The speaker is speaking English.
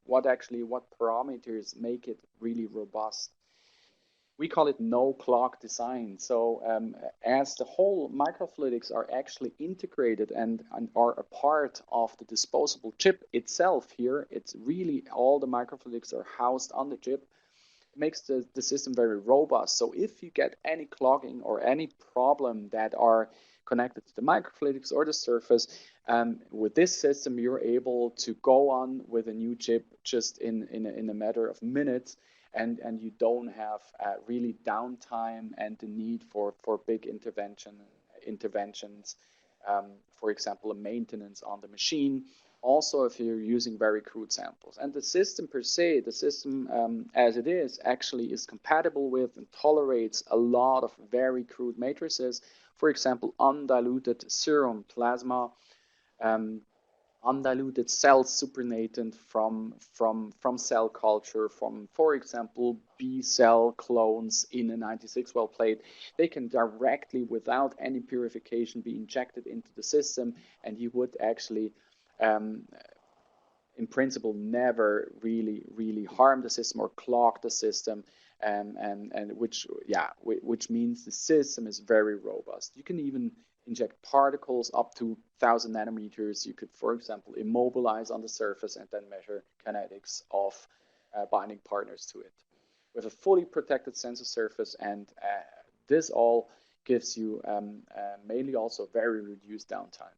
what parameters make it really robust. We call it no-clog design. So as the whole microfluidics are actually integrated and are a part of the disposable chip itself here, it's really all the microfluidics are housed on the chip. It makes the system very robust. So if you get any clogging or any problem that are connected to the microfluidics or the surface, with this system, you're able to go on with a new chip just in a matter of minutes. And you don't have really downtime and the need for big interventions, for example, a maintenance on the machine. Also, if you're using very crude samples. And the system per se, the system as it is, actually is compatible with and tolerates a lot of very crude matrices. For example, undiluted serum plasma, undiluted cell supernatant from cell culture, from, for example, B cell clones in a 96 well plate. They can directly, without any purification, be injected into the system, and you would actually, in principle, never really harm the system or clog the system, and which means the system is very robust. You can even inject particles up to 1,000 nanometers. You could, for example, immobilize on the surface and then measure kinetics of binding partners to it with a fully protected sensor surface. And this all gives you mainly also very reduced downtime.